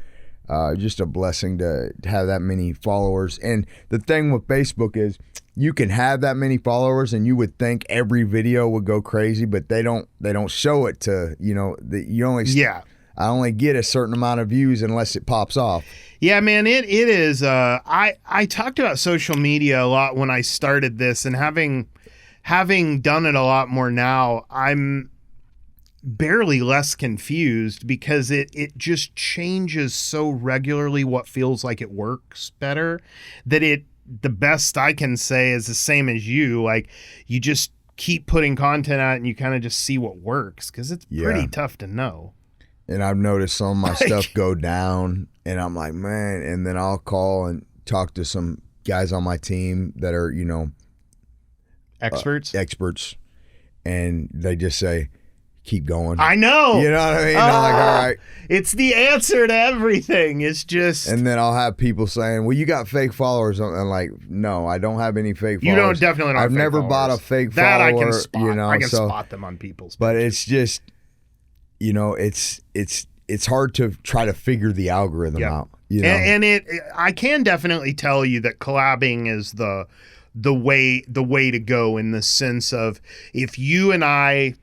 [SPEAKER 3] just a blessing to have that many followers. And the thing with Facebook is you can have that many followers, and you would think every video would go crazy, but they don't show it to you only I only get a certain amount of views unless it pops off.
[SPEAKER 2] Yeah, man, it is. I talked about social media a lot when I started this, and having done it a lot more now, barely less confused because it just changes so regularly what feels like it works better that the best I can say is the same as you. Like, you just keep putting content out and you kind of just see what works, because it's pretty tough to know.
[SPEAKER 3] And I've noticed some of my stuff go down, and I'm like, man, and then I'll call and talk to some guys on my team that are, you know, experts, and they just say, keep going.
[SPEAKER 2] I know.
[SPEAKER 3] You know what I mean? I'm like, all right.
[SPEAKER 2] It's the answer to everything. It's just.
[SPEAKER 3] And then I'll have people saying, well, you got fake followers. I'm like, no, I don't have any fake followers.
[SPEAKER 2] You don't definitely don't have
[SPEAKER 3] I've
[SPEAKER 2] fake
[SPEAKER 3] never
[SPEAKER 2] followers.
[SPEAKER 3] bought a fake
[SPEAKER 2] that
[SPEAKER 3] follower.
[SPEAKER 2] I can spot.
[SPEAKER 3] You know,
[SPEAKER 2] I can spot them on people's.
[SPEAKER 3] But
[SPEAKER 2] pictures.
[SPEAKER 3] it's just, you know, it's hard to try to figure the algorithm out. You know?
[SPEAKER 2] And I can definitely tell you that collabing is the way to go, in the sense of, if you and I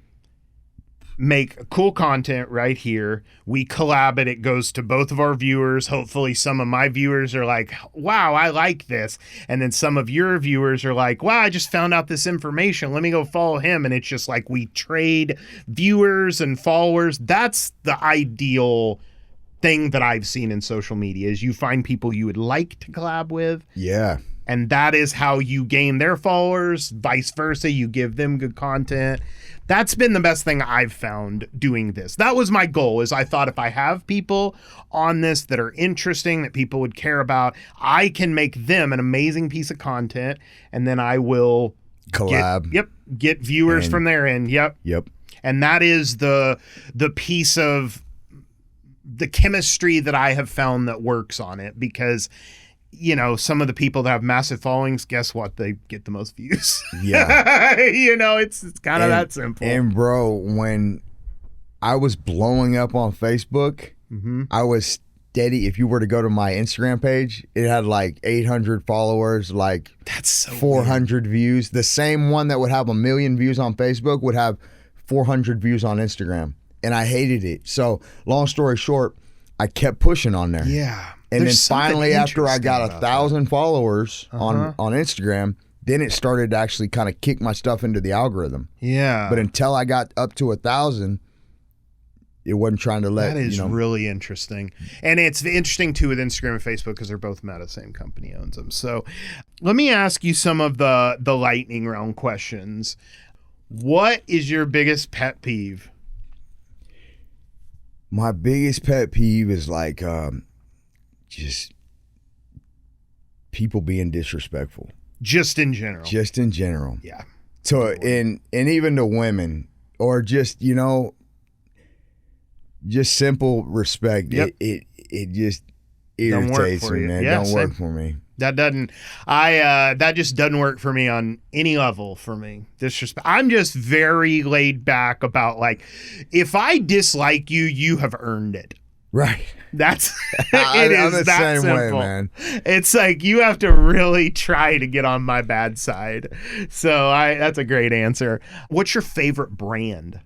[SPEAKER 2] make cool content right here, we collab it, it goes to both of our viewers. Hopefully some of my viewers are like, wow, I like this, and then some of your viewers are like, wow, I just found out this information, let me go follow him. And it's just like, we trade viewers and followers. That's the ideal thing that I've seen in social media, is you find people you would like to collab with, and that is how you gain their followers. Vice versa, you give them good content. That's been the best thing I've found doing this. That was my goal, is I thought, if I have people on this that are interesting, that people would care about, I can make them an amazing piece of content, and then I will
[SPEAKER 3] collab.
[SPEAKER 2] Get viewers from there. And and that is the piece of the chemistry that I have found that works on it, because, you know, some of the people that have massive followings, guess what? They get the most views.
[SPEAKER 3] Yeah.
[SPEAKER 2] You know, it's kind of that simple.
[SPEAKER 3] And bro, when I was blowing up on Facebook, I was steady. If you were to go to my Instagram page, it had like 800 followers, like
[SPEAKER 2] that's so
[SPEAKER 3] 400 views. The same one that would have 1 million views on Facebook would have 400 views on Instagram. And I hated it. So long story short, I kept pushing on there.
[SPEAKER 2] Yeah.
[SPEAKER 3] And then finally, after I got 1,000 followers on Instagram, then it started to actually kind of kick my stuff into the algorithm.
[SPEAKER 2] Yeah.
[SPEAKER 3] But until I got up to 1,000, it wasn't trying to let.
[SPEAKER 2] That is really interesting. And it's interesting too with Instagram and Facebook, because they're both Meta, same company owns them. So let me ask you some of the lightning round questions. What is your biggest pet peeve?
[SPEAKER 3] My biggest pet peeve is like just people being disrespectful.
[SPEAKER 2] Just in general.
[SPEAKER 3] Yeah. So and even to women, or just, you know, just simple respect. It just irritates me, man. Don't work for me.
[SPEAKER 2] That just doesn't work for me on any level for me. Disrespect. I'm just very laid back about, like, if I dislike you, you have earned it.
[SPEAKER 3] Right.
[SPEAKER 2] That's
[SPEAKER 3] I'm the same way, man.
[SPEAKER 2] It's like, you have to really try to get on my bad side. So that's a great answer. What's your favorite brand?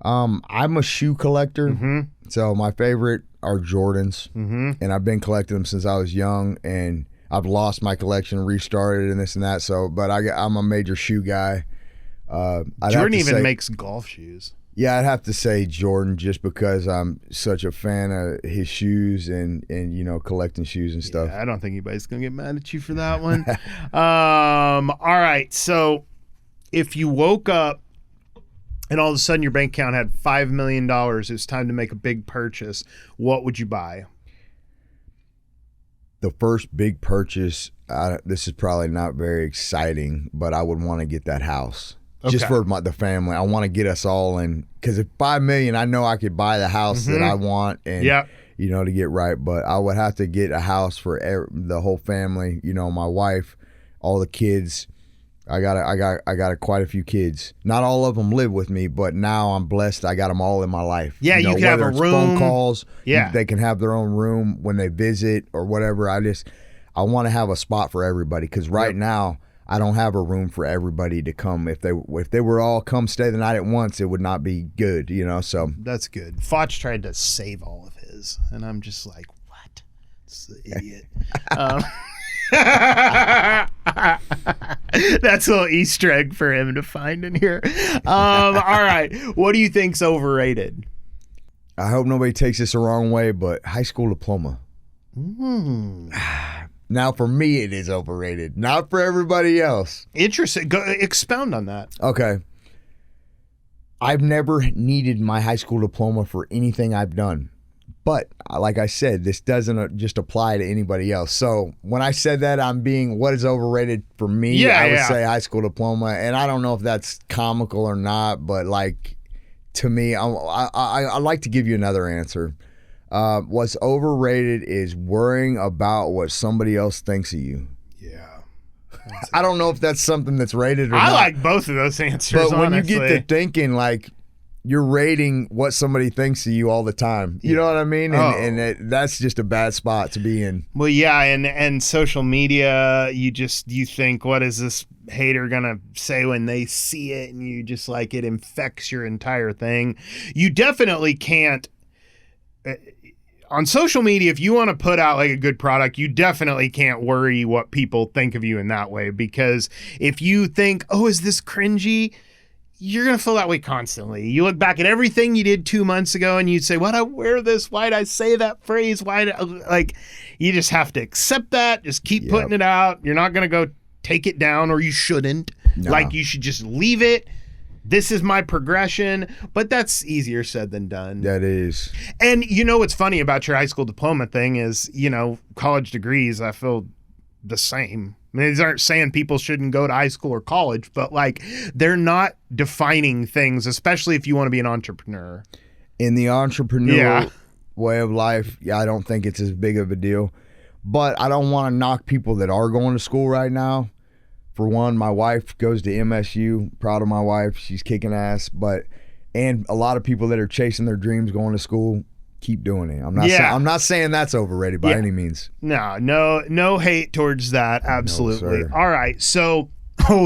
[SPEAKER 3] I'm a shoe collector. So my favorite are Jordans, and I've been collecting them since I was young, and I've lost my collection, restarted, and this and that. So, but I'm a major shoe guy.
[SPEAKER 2] Jordan even makes golf shoes.
[SPEAKER 3] Yeah, I'd have to say Jordan, just because I'm such a fan of his shoes and you know, collecting shoes and stuff.
[SPEAKER 2] Yeah, I don't think anybody's gonna get mad at you for that one. All right, so if you woke up and all of a sudden your bank account had $5 million, it's time to make a big purchase, what would you buy?
[SPEAKER 3] The first big purchase, this is probably not very exciting, but I would want to get that house. Just for the family. I want to get us all in, because if $5 million, I know I could buy the house that I want, and you know, to get right. But I would have to get a house for the whole family. You know, my wife, all the kids. I got quite a few kids. Not all of them live with me, but now I'm blessed. I got them all in my life.
[SPEAKER 2] Yeah, you can have a room.
[SPEAKER 3] Phone calls. Yeah, they can have their own room when they visit or whatever. I want to have a spot for everybody, because right now I don't have a room for everybody to come. If they were all come stay the night at once, it would not be good, you know. So
[SPEAKER 2] that's good. Foch tried to save all of his, and I'm just like, what? It's an idiot. That's a little Easter egg for him to find in here. All right. What do you think's overrated?
[SPEAKER 3] I hope nobody takes this the wrong way, but high school diploma. Now, for me, it is overrated. Not for everybody else.
[SPEAKER 2] Interesting. Go, expound on that.
[SPEAKER 3] Okay. I've never needed my high school diploma for anything I've done. But like I said, this doesn't just apply to anybody else. So when I said that, I'm being what is overrated for me, I would say high school diploma. And I don't know if that's comical or not, but like to me, I like to give you another answer. What's overrated is worrying about what somebody else thinks of you.
[SPEAKER 2] Yeah.
[SPEAKER 3] I don't know if that's something that's rated or not.
[SPEAKER 2] I like both of those answers,
[SPEAKER 3] but when you get to thinking like, you're rating what somebody thinks of you all the time. You know what I mean? And that's just a bad spot to be in.
[SPEAKER 2] Well, yeah, and social media, you think, what is this hater gonna say when they see it? And you just like, it infects your entire thing. You definitely can't. On social media, if you want to put out like a good product, you definitely can't worry what people think of you in that way. Because if you think, oh, is this cringy? You're going to feel that way constantly. You look back at everything you did 2 months ago and you'd say, why'd I wear this? Why'd I say that phrase? You just have to accept that. Just keep putting it out. You're not going to go take it down, or you shouldn't. No. Like, you should just leave it. This is my progression. But that's easier said than done.
[SPEAKER 3] That is.
[SPEAKER 2] And you know what's funny about your high school diploma thing is, college degrees, I feel the same. I mean, these aren't saying people shouldn't go to high school or college, but like, they're not defining things, especially if you want to be an entrepreneur.
[SPEAKER 3] In the entrepreneurial way of life, I don't think it's as big of a deal. But I don't want to knock people that are going to school right now. For one, my wife goes to MSU. Proud of my wife. She's kicking ass. And a lot of people that are chasing their dreams going to school, keep doing it. I'm not saying that's overrated by any means.
[SPEAKER 2] No hate towards that. Absolutely.
[SPEAKER 3] No,
[SPEAKER 2] all right. So,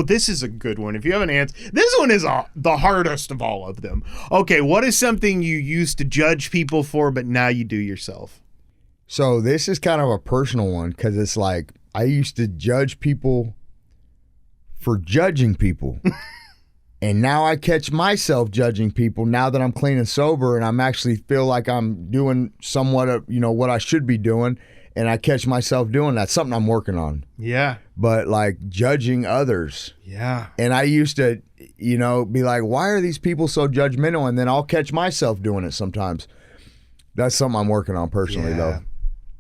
[SPEAKER 2] this is a good one. If you have an answer, this one is the hardest of all of them. Okay. What is something you used to judge people for, but now you do yourself?
[SPEAKER 3] So this is kind of a personal one, because it's like, I used to judge people for judging people. And now I catch myself judging people now that I'm clean and sober, and I'm actually feel like I'm doing somewhat of, what I should be doing, and I catch myself doing that. Something I'm working on.
[SPEAKER 2] Yeah.
[SPEAKER 3] But like judging others.
[SPEAKER 2] Yeah.
[SPEAKER 3] And I used to, be like, why are these people so judgmental? And then I'll catch myself doing it sometimes. That's something I'm working on personally, though.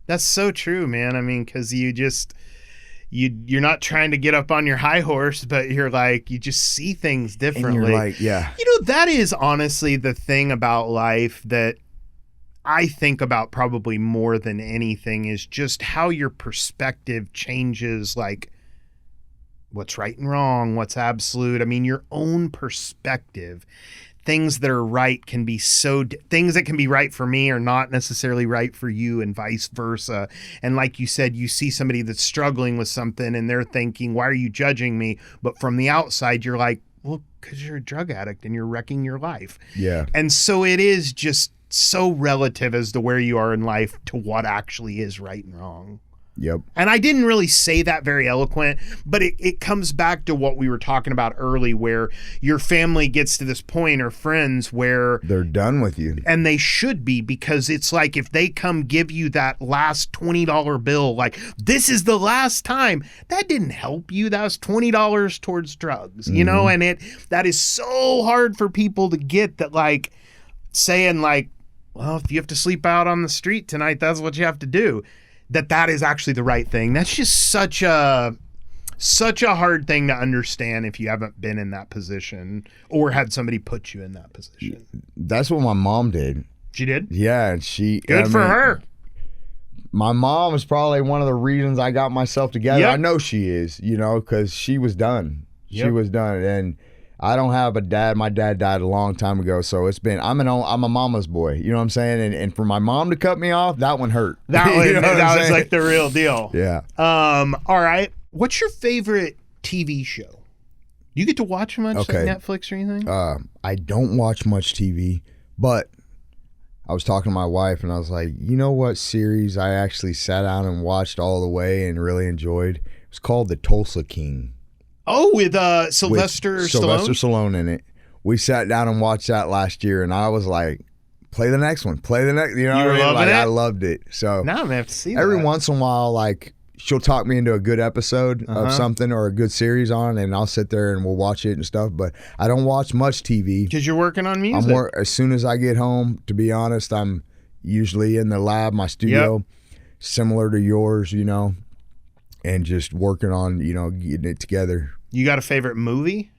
[SPEAKER 2] That's so true, man. I mean, because you're not trying to get up on your high horse, but you're like, you just see things differently.
[SPEAKER 3] And you're like, yeah.
[SPEAKER 2] That is honestly the thing about life that I think about probably more than anything, is just how your perspective changes, like what's right and wrong, what's absolute. I mean, your own perspective. Things that are right can be things that can be right for me are not necessarily right for you, and vice versa. And like you said, you see somebody that's struggling with something and they're thinking, why are you judging me? But from the outside, you're like, well, because you're a drug addict and you're wrecking your life.
[SPEAKER 3] Yeah.
[SPEAKER 2] And so it is just so relative as to where you are in life to what actually is right and wrong.
[SPEAKER 3] Yep.
[SPEAKER 2] And I didn't really say that very eloquent, but it comes back to what we were talking about early, where your family gets to this point, or friends, where
[SPEAKER 3] they're done with you.
[SPEAKER 2] And they should be, because it's like, if they come give you that last $20 bill, like, this is the last time, that didn't help you. That was $20 towards drugs, and that is so hard for people to get, that like saying like, well, if you have to sleep out on the street tonight, that's what you have to do. That is actually the right thing. That's just such a hard thing to understand if you haven't been in that position or had somebody put you in that position.
[SPEAKER 3] That's what my mom did.
[SPEAKER 2] She did?
[SPEAKER 3] Yeah, and
[SPEAKER 2] Good for her.
[SPEAKER 3] My mom is probably one of the reasons I got myself together. Yep. I know she is, because she was done. Yep. She was done, and I don't have a dad. My dad died a long time ago, so I'm a mama's boy. You know what I'm saying? And for my mom to cut me off, that one hurt.
[SPEAKER 2] That was like the real deal.
[SPEAKER 3] Yeah.
[SPEAKER 2] All right. What's your favorite TV show? You get to watch much, like Netflix or anything?
[SPEAKER 3] I don't watch much TV, but I was talking to my wife, and I was like, you know what series I actually sat down and watched all the way and really enjoyed? It was called The Tulsa King.
[SPEAKER 2] Oh, with Sylvester
[SPEAKER 3] with
[SPEAKER 2] Stallone.
[SPEAKER 3] Sylvester Stallone in it. We sat down and watched that last year, and I was like, play the next one. Play the next. You know
[SPEAKER 2] You
[SPEAKER 3] what I
[SPEAKER 2] were
[SPEAKER 3] mean?
[SPEAKER 2] loving it?
[SPEAKER 3] I loved it. So
[SPEAKER 2] Now I'm gonna have to see
[SPEAKER 3] every
[SPEAKER 2] that.
[SPEAKER 3] once in a while, like she'll talk me into a good episode of something or a good series on, and I'll sit there and we'll watch it and stuff. But I don't watch much TV.
[SPEAKER 2] Because you're working on music.
[SPEAKER 3] As soon as I get home, to be honest, I'm usually in the lab, my studio, similar to yours, you know, and just working on, you know, getting it together.
[SPEAKER 2] You got a favorite movie?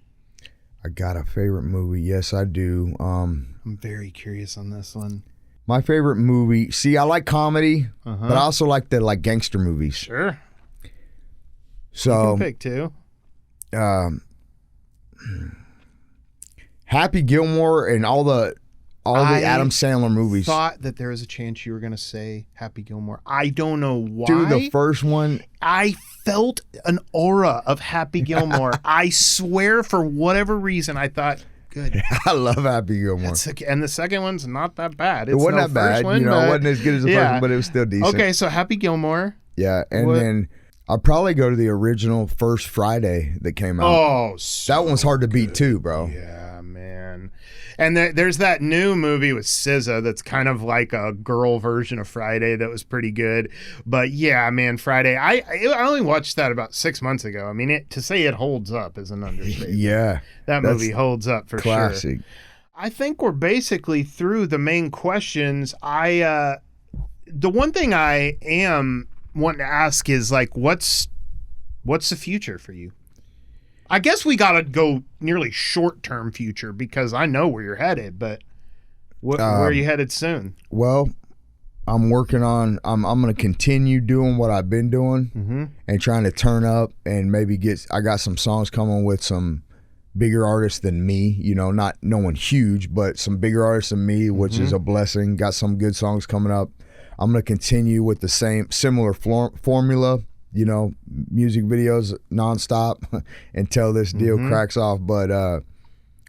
[SPEAKER 3] I got a favorite movie. Yes, I do.
[SPEAKER 2] I'm very curious on this one.
[SPEAKER 3] My favorite movie. See, I like comedy, but I also like the gangster movies.
[SPEAKER 2] Sure.
[SPEAKER 3] So
[SPEAKER 2] You can pick two.
[SPEAKER 3] Happy Gilmore and all the Adam Sandler movies.
[SPEAKER 2] Thought that there was a chance you were going to say Happy Gilmore. I don't know why.
[SPEAKER 3] Dude, the first one.
[SPEAKER 2] I felt an aura of Happy Gilmore. I swear, for whatever reason, I thought, good.
[SPEAKER 3] I love Happy Gilmore.
[SPEAKER 2] And the second one's not that bad.
[SPEAKER 3] It wasn't that bad.
[SPEAKER 2] One,
[SPEAKER 3] you know, it wasn't as good as the first one, but it was still decent.
[SPEAKER 2] Okay, so Happy Gilmore.
[SPEAKER 3] Yeah, and then I'll probably go to the original First Friday that came out.
[SPEAKER 2] Oh,
[SPEAKER 3] that one's hard to beat too, bro.
[SPEAKER 2] Yeah, man. And there's that new movie with SZA that's kind of like a girl version of Friday that was pretty good. But yeah, man, Friday. I only watched that about 6 months ago. I mean, to say it holds up is an understatement.
[SPEAKER 3] Yeah,
[SPEAKER 2] that movie holds up for
[SPEAKER 3] classic.
[SPEAKER 2] Sure. I think we're basically through the main questions. The one thing I am wanting to ask is like, what's the future for you? I guess we got to go nearly short-term future because I know where you're headed, but where are you headed soon?
[SPEAKER 3] Well, I'm working on, I'm going to continue doing what I've been doing and trying to turn up and maybe I got some songs coming with some bigger artists than me, you know, not no one huge, but some bigger artists than me, which is a blessing. Got some good songs coming up. I'm going to continue with the similar formula, you know, music videos nonstop until this deal cracks off. But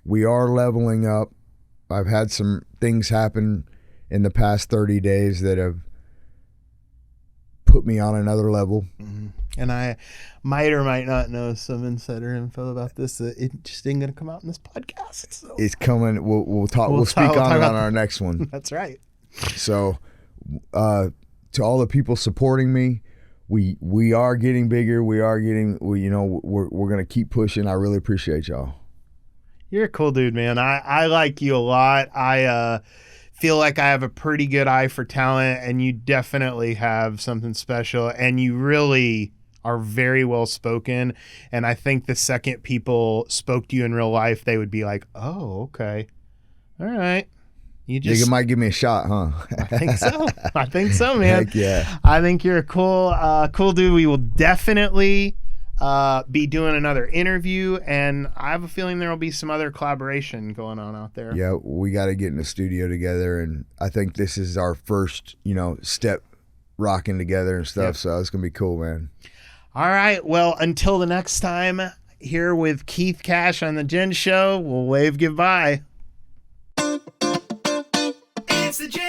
[SPEAKER 3] we are leveling up. I've had some things happen in the past 30 days that have put me on another level.
[SPEAKER 2] And I might or might not know some insider info about this. It just ain't going to come out in this podcast. So.
[SPEAKER 3] It's coming. We'll talk. We'll speak on it on our next one.
[SPEAKER 2] That's right.
[SPEAKER 3] So to all the people supporting me, we are getting bigger. We're going to keep pushing. I really appreciate y'all.
[SPEAKER 2] You're a cool dude, man. I like you a lot. I feel like I have a pretty good eye for talent, and you definitely have something special, and you really are very well spoken. And I think the second people spoke to you in real life, they would be like, oh, okay. All right. You
[SPEAKER 3] might give me a shot, huh?
[SPEAKER 2] I think so, man.
[SPEAKER 3] Heck yeah.
[SPEAKER 2] I think you're a cool dude. We will definitely be doing another interview, and I have a feeling there will be some other collaboration going on out there.
[SPEAKER 3] Yeah, we got to get in the studio together, and I think this is our first, step rocking together and stuff. Yep. So it's gonna be cool, man.
[SPEAKER 2] All right. Well, until the next time, here with Keith Cash on the Ginge Show, we'll wave goodbye.
[SPEAKER 1] It's the Ginge